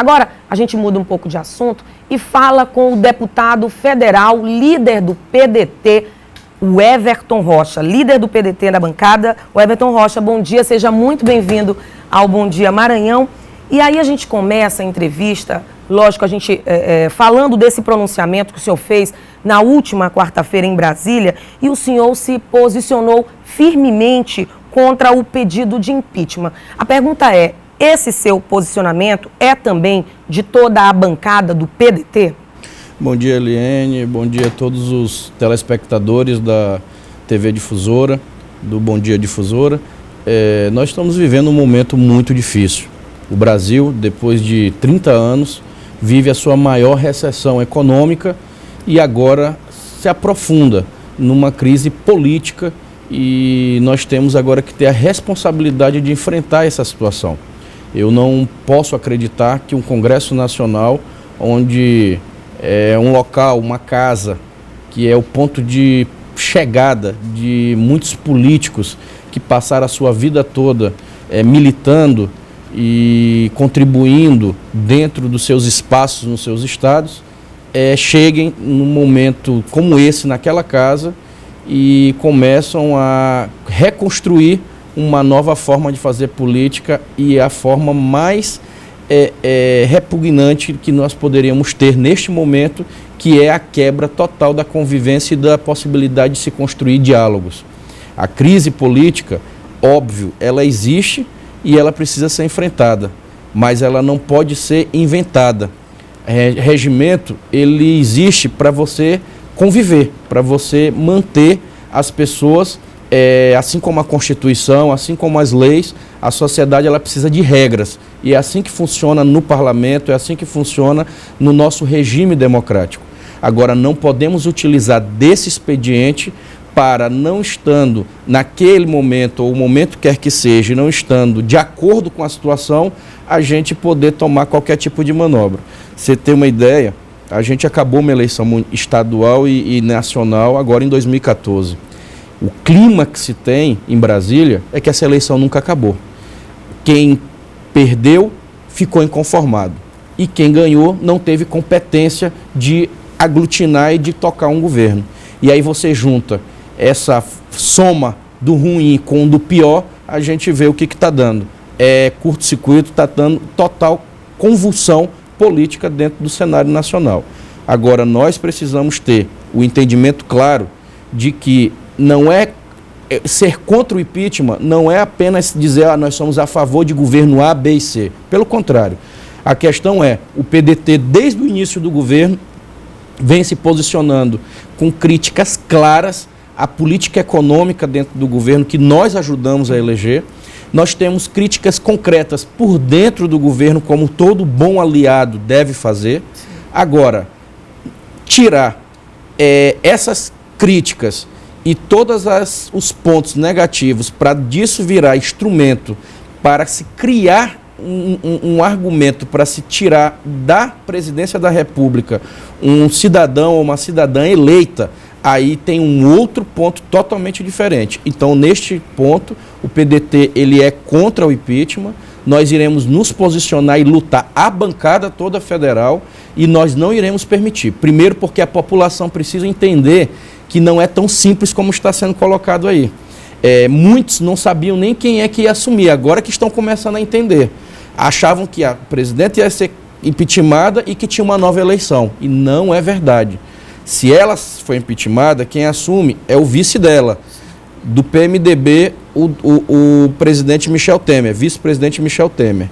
Agora, a gente muda um pouco de assunto e fala com o deputado federal, líder do PDT, o Everton Rocha, líder do PDT na bancada. O Everton Rocha, bom dia, seja muito bem-vindo ao Bom Dia Maranhão. E aí a gente começa a entrevista, lógico, a gente falando desse pronunciamento que o senhor fez na última quarta-feira em Brasília, e o senhor se posicionou firmemente contra o pedido de impeachment. A pergunta é, esse seu posicionamento é também de toda a bancada do PDT? Bom dia, Eliane, bom dia a todos os telespectadores da TV Difusora, do Bom Dia Difusora. Nós estamos vivendo um momento muito difícil. O Brasil, depois de 30 anos, vive a sua maior recessão econômica e agora se aprofunda numa crise política, e nós temos agora que ter a responsabilidade de enfrentar essa situação. Eu não posso acreditar que um Congresso Nacional, onde é um local, uma casa, que é o ponto de chegada de muitos políticos que passaram a sua vida toda militando e contribuindo dentro dos seus espaços, nos seus estados, cheguem num momento como esse naquela casa e começam a reconstruir uma nova forma de fazer política, e a forma mais repugnante que nós poderíamos ter neste momento, que é a quebra total da convivência e da possibilidade de se construir diálogos. A crise política, óbvio, ela existe e ela precisa ser enfrentada, mas ela não pode ser inventada. Regimento, ele existe para você conviver, para você manter as pessoas, assim como a Constituição, assim como as leis, a sociedade ela precisa de regras. E é assim que funciona no parlamento, é assim que funciona no nosso regime democrático. Agora, não podemos utilizar desse expediente para, não estando naquele momento, ou o momento quer que seja, não estando de acordo com a situação, a gente poder tomar qualquer tipo de manobra. Você ter uma ideia, a gente acabou uma eleição estadual e nacional agora em 2014. O clima que se tem em Brasília é que essa eleição nunca acabou. Quem perdeu ficou inconformado, e quem ganhou não teve competência de aglutinar e de tocar um governo. E aí você junta essa soma do ruim com o do pior, a gente vê o que está dando. Curto-circuito, está dando total convulsão política dentro do cenário nacional. Agora, nós precisamos ter o entendimento claro de que não é ser contra o impeachment, não é apenas dizer nós somos a favor de governo A, B e C. Pelo contrário, a questão é, o PDT desde o início do governo vem se posicionando com críticas claras à política econômica dentro do governo que nós ajudamos a eleger. Nós temos críticas concretas por dentro do governo, como todo bom aliado deve fazer. Agora, tirar essas críticas e todos os pontos negativos para disso virar instrumento para se criar um argumento para se tirar da presidência da República um cidadão ou uma cidadã eleita, aí tem um outro ponto totalmente diferente. Então, neste ponto, o PDT ele é contra o impeachment. Nós iremos nos posicionar e lutar a bancada toda federal, e nós não iremos permitir. Primeiro, porque a população precisa entender que não é tão simples como está sendo colocado aí. Muitos não sabiam nem quem é que ia assumir, agora que estão começando a entender. Achavam que a presidenta ia ser impeachmentada e que tinha uma nova eleição, e não é verdade. Se ela foi impeachmentada, quem assume é o vice dela, do PMDB, o presidente Michel Temer, vice-presidente Michel Temer.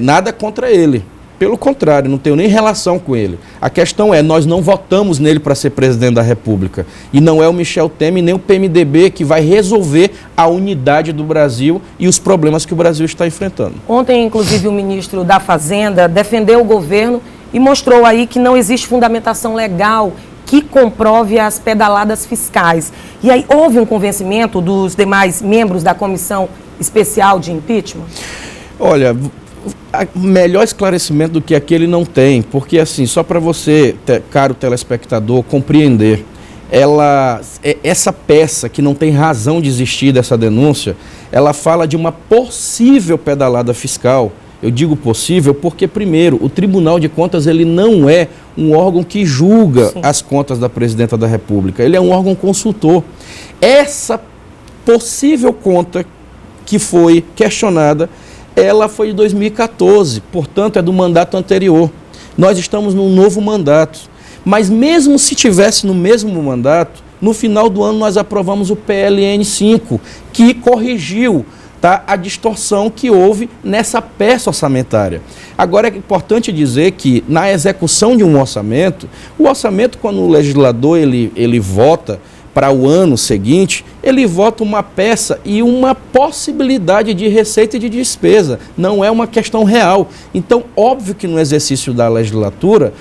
Nada contra ele, pelo contrário, não tenho nem relação com ele. A questão é, nós não votamos nele para ser presidente da República, e não é o Michel Temer nem o PMDB que vai resolver a unidade do Brasil e os problemas que o Brasil está enfrentando. Ontem, inclusive, o ministro da Fazenda defendeu o governo e mostrou aí que não existe fundamentação legal que comprove as pedaladas fiscais. E aí houve um convencimento dos demais membros da comissão especial de impeachment? Olha, melhor esclarecimento do que aquele não tem, porque assim, só para você, caro telespectador, compreender, essa peça que não tem razão de existir dessa denúncia, ela fala de uma possível pedalada fiscal Eu digo possível porque, primeiro, o Tribunal de Contas ele não é um órgão que julga as contas da Presidenta da República. Ele é um órgão consultor. Essa possível conta que foi questionada, ela foi de 2014, portanto, é do mandato anterior. Nós estamos num novo mandato. Mas mesmo se tivesse no mesmo mandato, no final do ano nós aprovamos o PLN 5, que corrigiu a distorção que houve nessa peça orçamentária. Agora é importante dizer que na execução de um orçamento, o orçamento, quando o legislador ele vota para o ano seguinte, ele vota uma peça e uma possibilidade de receita e de despesa, não é uma questão real. Então, óbvio que no exercício da legislatura,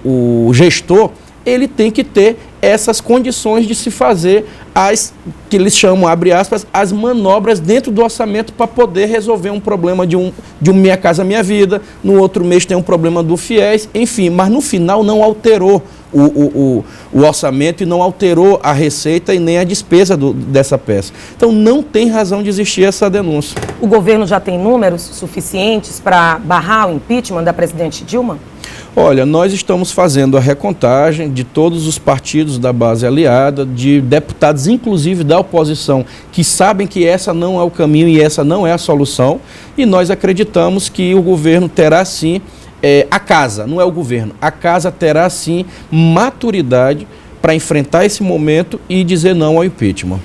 o gestor ele tem que ter essas condições de se fazer as, que eles chamam, abre aspas, as manobras dentro do orçamento para poder resolver um problema de um Minha Casa Minha Vida, no outro mês tem um problema do FIES, enfim, mas no final não alterou o orçamento e não alterou a receita e nem a despesa dessa peça. Então não tem razão de existir essa denúncia. O governo já tem números suficientes para barrar o impeachment da presidente Dilma? Olha, nós estamos fazendo a recontagem de todos os partidos da base aliada, de deputados, inclusive da oposição, que sabem que essa não é o caminho e essa não é a solução, e nós acreditamos que o governo terá sim, a casa, não é o governo, a casa terá sim maturidade para enfrentar esse momento e dizer não ao impeachment.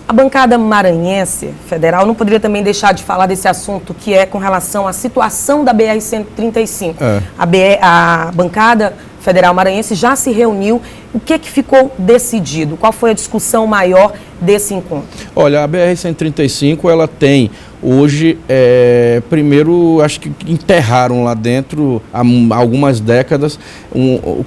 A bancada maranhense federal não poderia também deixar de falar desse assunto que é com relação à situação da BR-135. A bancada federal maranhense já se reuniu. O que ficou decidido? Qual foi a discussão maior desse encontro? Olha, a BR-135 ela tem hoje, primeiro, acho que enterraram lá dentro há algumas décadas,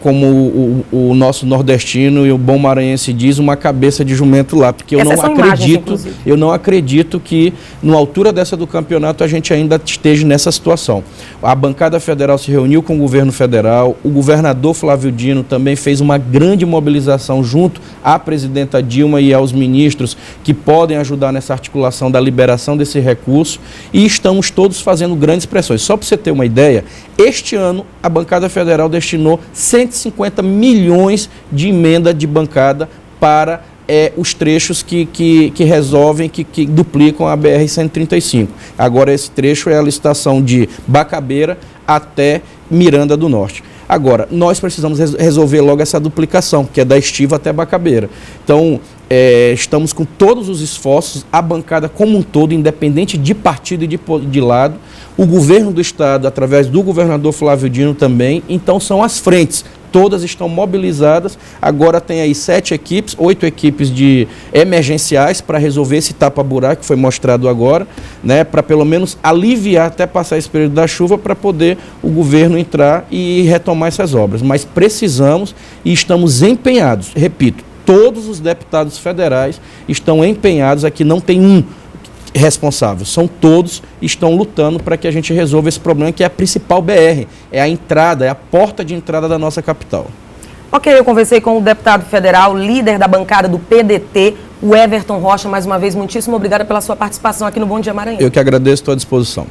como o nosso nordestino e o bom maranhense diz, uma cabeça de jumento lá, porque eu não acredito que, na altura dessa do campeonato, a gente ainda esteja nessa situação. A bancada federal se reuniu com o governo federal, o governador Flávio Dino também fez uma grande mobilização junto à presidenta Dilma e aos ministros que podem ajudar nessa articulação da liberação desse recurso, e estamos todos fazendo grandes pressões. Só para você ter uma ideia, este ano a bancada federal destinou 150 milhões de emenda de bancada para os trechos que resolvem, que duplicam a BR-135. Agora esse trecho é a licitação de Bacabeira até Miranda do Norte. Agora, nós precisamos resolver logo essa duplicação, que é da Estiva até Bacabeira. Então, estamos com todos os esforços, a bancada como um todo, independente de partido e de lado, o governo do estado, através do governador Flávio Dino também, então são as frentes, todas estão mobilizadas, agora tem aí 8 equipes de emergenciais para resolver esse tapa-buraco que foi mostrado agora, né, para pelo menos aliviar até passar esse período da chuva para poder o governo entrar e retomar essas obras. Mas precisamos e estamos empenhados, repito, todos os deputados federais estão empenhados, aqui não tem um responsável, são todos, estão lutando para que a gente resolva esse problema, que é a principal BR, é a entrada, é a porta de entrada da nossa capital. Ok, eu conversei com o deputado federal, líder da bancada do PDT, o Everton Rocha. Mais uma vez, muitíssimo obrigada pela sua participação aqui no Bom Dia Maranhão. Eu que agradeço, estou à disposição.